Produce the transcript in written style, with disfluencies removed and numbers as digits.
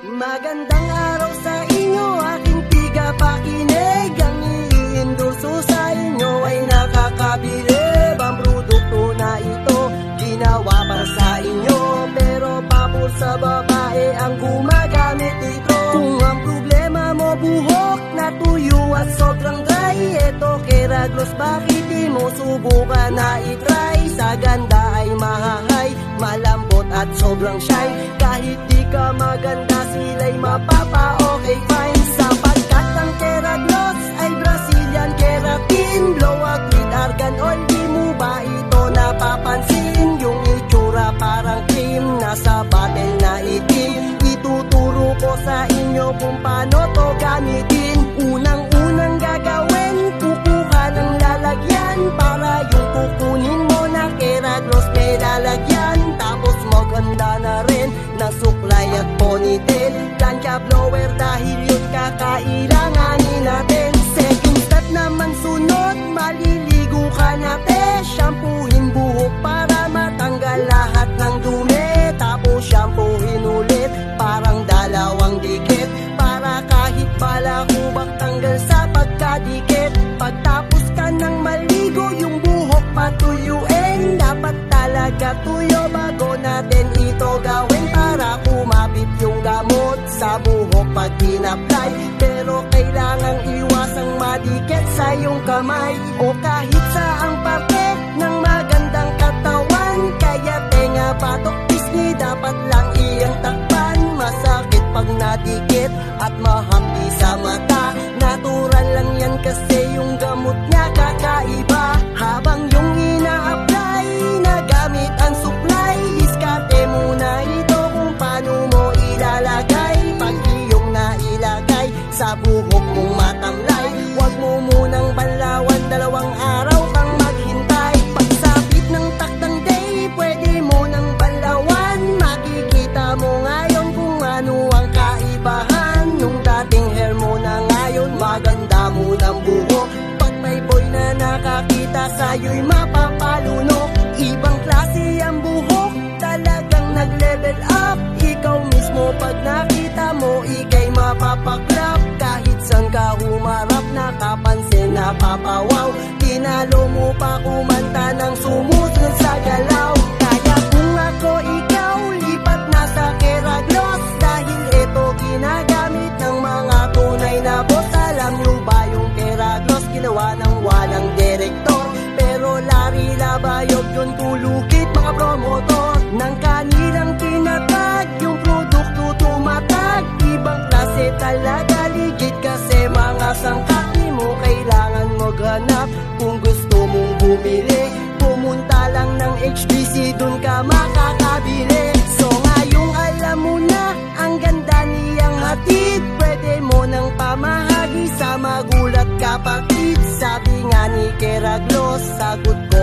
Magandang araw sa inyo, aking tiga-pakinig. Ang iendorso sa inyo ay nakakabilib. Ang produkto na ito, ginawa para sa inyo, pero papor sa babae ang gumagamit ito. Kung ang problema mo buhok, natuyo at sobrang dry, eto Keraglos, bakit di mo subukan na itry? Sa ganda ay mahahay, malambot at sobrang shine. Kahit di ka maganda, sila'y mapapa-okay fine. Sapagkat ang Keraglos ay Brazilian keratin, blowout with argan oil. Di mo ba ito napapansin? Yung itsura parang cream, nasa bottle na itim. Ituturo ko sa inyo kung paano to gamitin. Unang-unang gagawin, kukuha ng lalagyan, para yung kukunin mo na Keraglos may lalagyan. Tapos maganda na rin ng suklay at ponytail, plancha blower, dahil yun kakailanganin natin. Second step naman sunod, maliligo ka natin. Shampoohin buhok para matanggal lahat ng dumi. Tapos shampoohin ulit, parang dalawang dikit, para kahit balakubak tanggal sa pagkadikit. Pagtapos ka ng maligo, yung buhok patuyuin. Dapat talaga tuyo bago natin ito gawin, para kumapit yung gamot sa buhok pag in-apply. Pero kailangang iwasang madikit sa iyong kamay o kahit saang parte ng magandang katawan. Kaya tenga, batok, pisngi, dapat lang iyang takpan. Masakit pag nadikit at mahapdi sa mata. Natural lang yan kasi yung gamot niya kakaiba. Habang yung ina-apply, nagamit ang supply, diskarte muna ito kung paano mo ilalagay. Pag iyong nailagay sa buhok mong matamlay, huwag mo munang banlawan, 2 araw kang maghintay. Pagsapit ng takdang day, pwede mo nang banlawan. Makikita mo ngayon kung ano ang kaibahan. Nung dating hair mo na ngayon, maganda mo ng buhok. Pag may boy na nakakita sa'yo'y mapapalunok. Ibang klase ang buhok, talagang nag-level up. Ikaw mismo pag nakita mo, ika'y mapapaklap. Kahit saan ka humarap, nakapansin, napapawaw. Tinalo mo pa kumanta ng sumusunod sa galaw. Kaya kung ako ikaw, lipat na sa Keraglos, dahil ito ginagamit ng mga tunay na boss. Alam nyo ba yung Keraglos, ginawa ng walang direktor, pero Larry Labayog yun tulukit mga promotor. Nang kanilang tinatag, yung produkto tumatag. Ibang klase talaga, legit kasi mga sangkap. Di mo kailangan maghanap kung gusto mong bumili. Pumunta lang ng HBC, dun ka makakabili. So ngayong alam mo na, ang ganda niyang hatid, pwede mo nang pamahagi sa magulat kapatid. Sabi nga ni Keraglos, sagot ko